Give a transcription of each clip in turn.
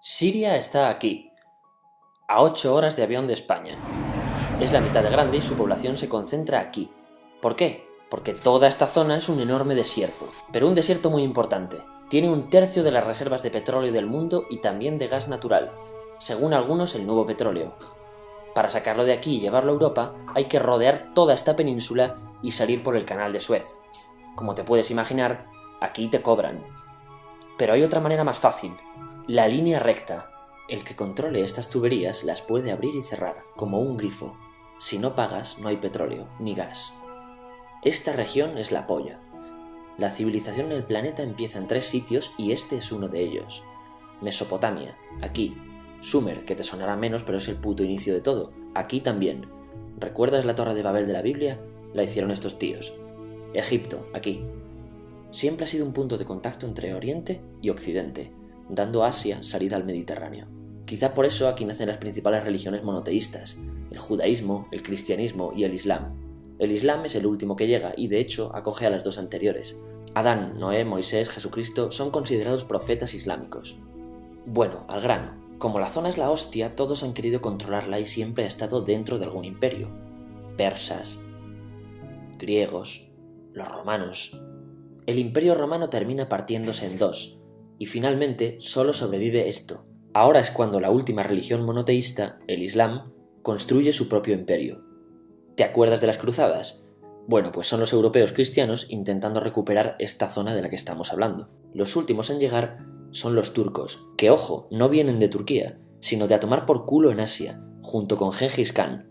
Siria está aquí, a 8 horas de avión de España. Es la mitad de grande y su población se concentra aquí. ¿Por qué? Porque toda esta zona es un enorme desierto, pero un desierto muy importante. Tiene 1/3 de las reservas de petróleo del mundo y también de gas natural, según algunos el nuevo petróleo. Para sacarlo de aquí y llevarlo a Europa hay que rodear toda esta península y salir por el canal de Suez. Como te puedes imaginar, aquí te cobran. Pero hay otra manera más fácil, la línea recta. El que controle estas tuberías las puede abrir y cerrar, como un grifo. Si no pagas, no hay petróleo, ni gas. Esta región es la polla. La civilización en el planeta empieza en 3 sitios y este es uno de ellos. Mesopotamia, aquí. Sumer, que te sonará menos, pero es el puto inicio de todo. Aquí también. ¿Recuerdas la Torre de Babel de la Biblia? La hicieron estos tíos. Egipto, aquí. Siempre ha sido un punto de contacto entre Oriente y Occidente, dando a Asia salida al Mediterráneo. Quizá por eso aquí nacen las principales religiones monoteístas, el judaísmo, el cristianismo y el islam. El islam es el último que llega y de hecho acoge a las 2 anteriores. Adán, Noé, Moisés, Jesucristo son considerados profetas islámicos. Bueno, al grano. Como la zona es la hostia, todos han querido controlarla y siempre ha estado dentro de algún imperio. Persas, griegos, los romanos. El imperio romano termina partiéndose en 2, y finalmente solo sobrevive esto. Ahora es cuando la última religión monoteísta, el Islam, construye su propio imperio. ¿Te acuerdas de las cruzadas? Bueno, pues son los europeos cristianos intentando recuperar esta zona de la que estamos hablando. Los últimos en llegar son los turcos, que ojo, no vienen de Turquía, sino de a tomar por culo en Asia, junto con Gengis Khan.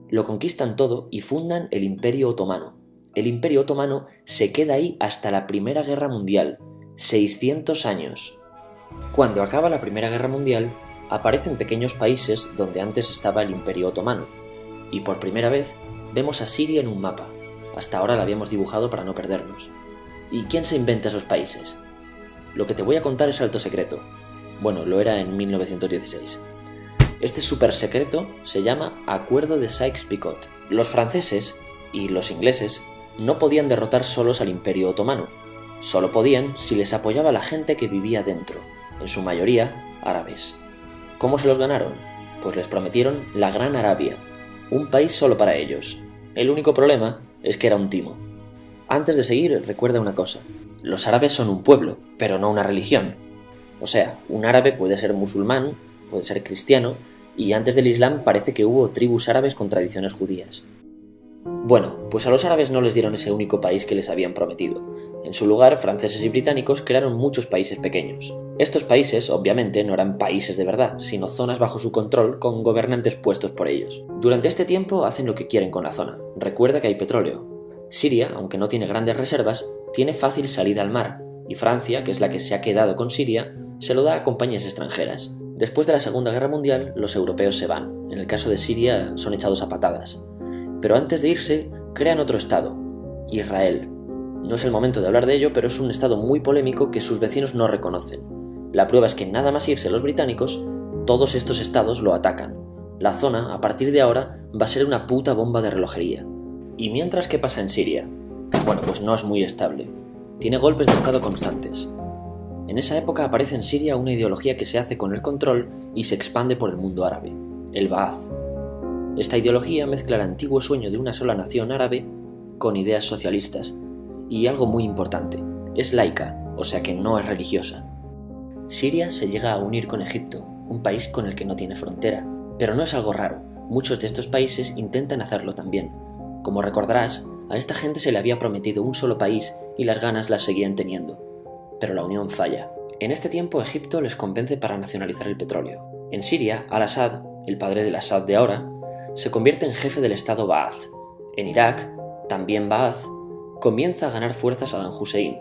Lo conquistan todo y fundan el Imperio Otomano. El Imperio Otomano se queda ahí hasta la Primera Guerra Mundial, 600 años. Cuando acaba la Primera Guerra Mundial, aparecen pequeños países donde antes estaba el Imperio Otomano, y por primera vez vemos a Siria en un mapa. Hasta ahora la habíamos dibujado para no perdernos. ¿Y quién se inventa esos países? Lo que te voy a contar es alto secreto. Bueno, lo era en 1916. Este súper secreto se llama Acuerdo de Sykes-Picot. Los franceses y los ingleses no podían derrotar solos al Imperio Otomano. Solo podían si les apoyaba la gente que vivía dentro, en su mayoría árabes. ¿Cómo se los ganaron? Pues les prometieron la Gran Arabia, un país solo para ellos. El único problema es que era un timo. Antes de seguir, recuerda una cosa. Los árabes son un pueblo, pero no una religión. O sea, un árabe puede ser musulmán, puede ser cristiano, y antes del Islam parece que hubo tribus árabes con tradiciones judías. Bueno, pues a los árabes no les dieron ese único país que les habían prometido. En su lugar, franceses y británicos crearon muchos países pequeños. Estos países, obviamente, no eran países de verdad, sino zonas bajo su control con gobernantes puestos por ellos. Durante este tiempo hacen lo que quieren con la zona. Recuerda que hay petróleo. Siria, aunque no tiene grandes reservas, tiene fácil salida al mar, y Francia, que es la que se ha quedado con Siria, se lo da a compañías extranjeras. Después de la Segunda Guerra Mundial, los europeos se van. En el caso de Siria, son echados a patadas. Pero antes de irse, crean otro estado, Israel. No es el momento de hablar de ello, pero es un estado muy polémico que sus vecinos no reconocen. La prueba es que nada más irse los británicos, todos estos estados lo atacan. La zona, a partir de ahora, va a ser una puta bomba de relojería. ¿Y mientras qué pasa en Siria? Bueno, pues no es muy estable. Tiene golpes de estado constantes. En esa época aparece en Siria una ideología que se hace con el control y se expande por el mundo árabe, el Ba'ath. Esta ideología mezcla el antiguo sueño de una sola nación árabe con ideas socialistas. Y algo muy importante, es laica, o sea que no es religiosa. Siria se llega a unir con Egipto, un país con el que no tiene frontera. Pero no es algo raro, muchos de estos países intentan hacerlo también. Como recordarás, a esta gente se le había prometido un solo país y las ganas las seguían teniendo. Pero la unión falla. En este tiempo Egipto les convence para nacionalizar el petróleo. En Siria, Al-Assad, el padre del Assad de ahora, se convierte en jefe del estado Ba'ath. En Irak, también Ba'ath, comienza a ganar fuerzas Saddam Hussein.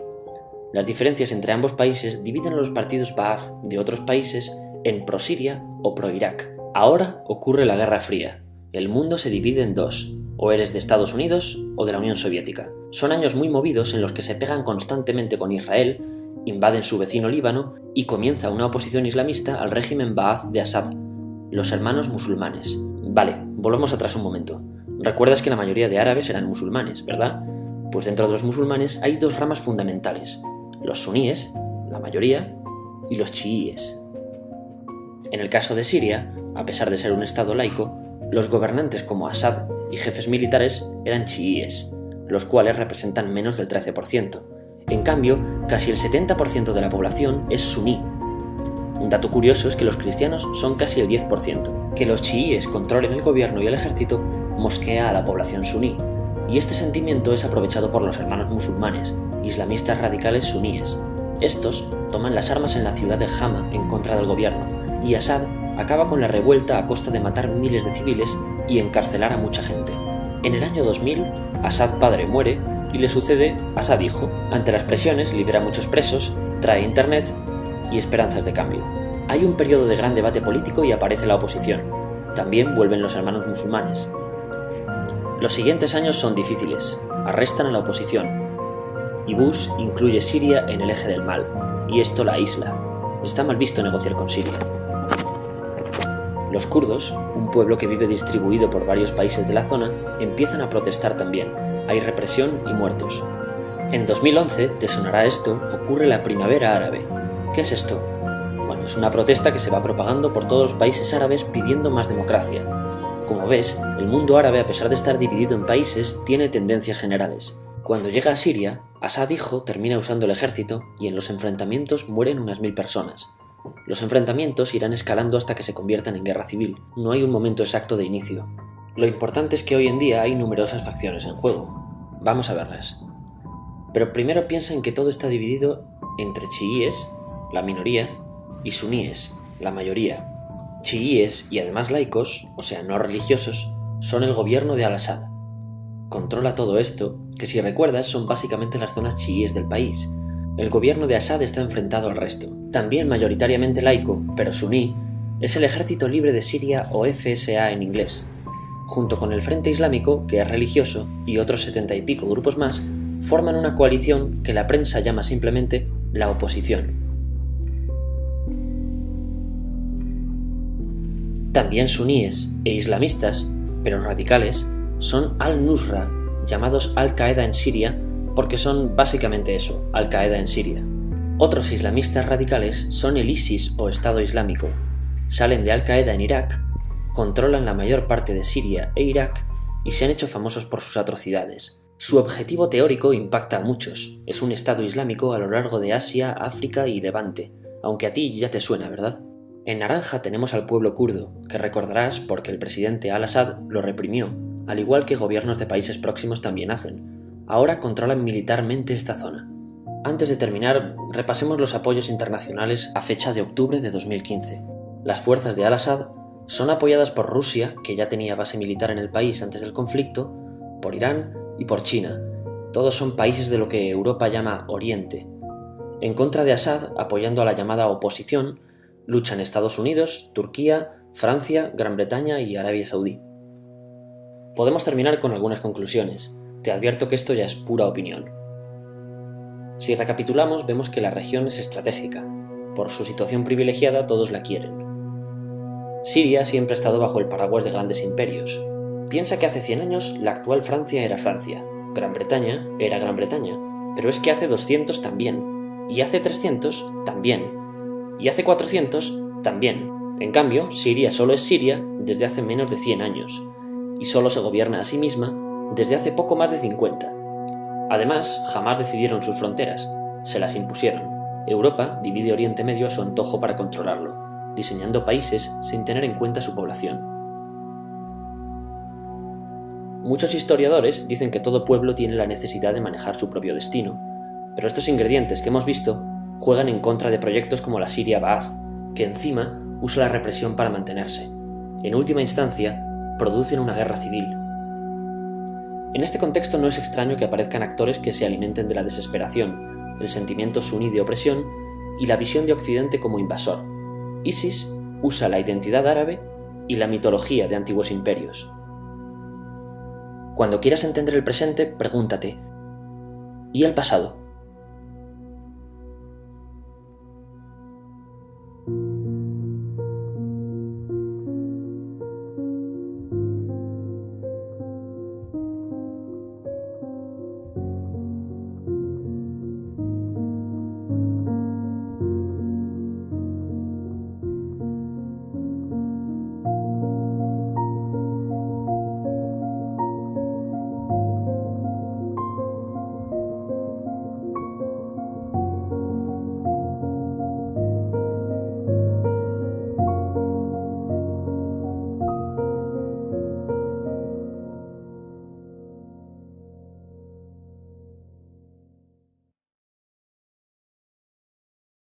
Las diferencias entre ambos países dividen a los partidos Ba'ath de otros países en pro-Siria o pro-Irak. Ahora ocurre la Guerra Fría. El mundo se divide en 2, o eres de Estados Unidos o de la Unión Soviética. Son años muy movidos en los que se pegan constantemente con Israel, invaden su vecino Líbano y comienza una oposición islamista al régimen Ba'ath de Assad, los hermanos musulmanes. Vale, volvamos atrás un momento. Recuerdas que la mayoría de árabes eran musulmanes, ¿verdad? Pues dentro de los musulmanes hay 2 ramas fundamentales, los suníes, la mayoría, y los chiíes. En el caso de Siria, a pesar de ser un estado laico, los gobernantes como Assad y jefes militares eran chiíes, los cuales representan menos del 13%. En cambio, casi el 70% de la población es suní. Un dato curioso es que los cristianos son casi el 10%. Que los chiíes controlen el gobierno y el ejército mosquea a la población suní, y este sentimiento es aprovechado por los hermanos musulmanes, islamistas radicales suníes. Estos toman las armas en la ciudad de Hama en contra del gobierno, y Assad acaba con la revuelta a costa de matar miles de civiles y encarcelar a mucha gente. En el año 2000, Assad padre muere y le sucede Assad hijo. Ante las presiones libera a muchos presos, trae internet y esperanzas de cambio. Hay un periodo de gran debate político y aparece la oposición. También vuelven los hermanos musulmanes. Los siguientes años son difíciles. Arrestan a la oposición. Y Bush incluye Siria en el eje del mal, y esto la aísla. Está mal visto negociar con Siria. Los kurdos, un pueblo que vive distribuido por varios países de la zona, empiezan a protestar también. Hay represión y muertos. En 2011, te sonará esto, ocurre la Primavera Árabe. ¿Qué es esto? Bueno, es una protesta que se va propagando por todos los países árabes pidiendo más democracia. Como ves, el mundo árabe, a pesar de estar dividido en países, tiene tendencias generales. Cuando llega a Siria, Assad hijo termina usando el ejército y en los enfrentamientos mueren unas 1000 personas. Los enfrentamientos irán escalando hasta que se conviertan en guerra civil. No hay un momento exacto de inicio. Lo importante es que hoy en día hay numerosas facciones en juego. Vamos a verlas. Pero primero piensa en que todo está dividido entre chiíes, la minoría, y suníes, la mayoría. Chiíes y además laicos, o sea no religiosos, son el gobierno de Al-Assad. Controla todo esto, que si recuerdas son básicamente las zonas chiíes del país. El gobierno de Assad está enfrentado al resto. También mayoritariamente laico, pero suní, es el Ejército Libre de Siria o FSA en inglés. Junto con el Frente Islámico, que es religioso, y otros 70 y pico grupos más, forman una coalición que la prensa llama simplemente la oposición. También suníes e islamistas, pero radicales, son Al-Nusra, llamados Al-Qaeda en Siria, porque son básicamente eso, Al-Qaeda en Siria. Otros islamistas radicales son el ISIS o Estado Islámico. Salen de Al-Qaeda en Irak, controlan la mayor parte de Siria e Irak y se han hecho famosos por sus atrocidades. Su objetivo teórico impacta a muchos. Es un Estado Islámico a lo largo de Asia, África y Levante, aunque a ti ya te suena, ¿verdad? En naranja tenemos al pueblo kurdo, que recordarás porque el presidente Al-Assad lo reprimió, al igual que gobiernos de países próximos también hacen. Ahora controlan militarmente esta zona. Antes de terminar, repasemos los apoyos internacionales a fecha de octubre de 2015. Las fuerzas de Al-Assad son apoyadas por Rusia, que ya tenía base militar en el país antes del conflicto, por Irán y por China. Todos son países de lo que Europa llama Oriente. En contra de Assad, apoyando a la llamada oposición, luchan Estados Unidos, Turquía, Francia, Gran Bretaña y Arabia Saudí. Podemos terminar con algunas conclusiones. Te advierto que esto ya es pura opinión. Si recapitulamos, vemos que la región es estratégica. Por su situación privilegiada, todos la quieren. Siria siempre ha estado bajo el paraguas de grandes imperios. Piensa que hace 100 años la actual Francia era Francia, Gran Bretaña era Gran Bretaña, pero es que hace 200 también, y hace 300 también, y hace 400 también. En cambio, Siria solo es Siria desde hace menos de 100 años, y solo se gobierna a sí misma desde hace poco más de 50. Además, jamás decidieron sus fronteras, se las impusieron. Europa divide Oriente Medio a su antojo para controlarlo, diseñando países sin tener en cuenta su población. Muchos historiadores dicen que todo pueblo tiene la necesidad de manejar su propio destino, pero estos ingredientes que hemos visto juegan en contra de proyectos como la Siria Ba'ath, que encima usa la represión para mantenerse. En última instancia, producen una guerra civil. En este contexto no es extraño que aparezcan actores que se alimenten de la desesperación, el sentimiento suní de opresión y la visión de Occidente como invasor. ISIS usa la identidad árabe y la mitología de antiguos imperios. Cuando quieras entender el presente, pregúntate: ¿y el pasado?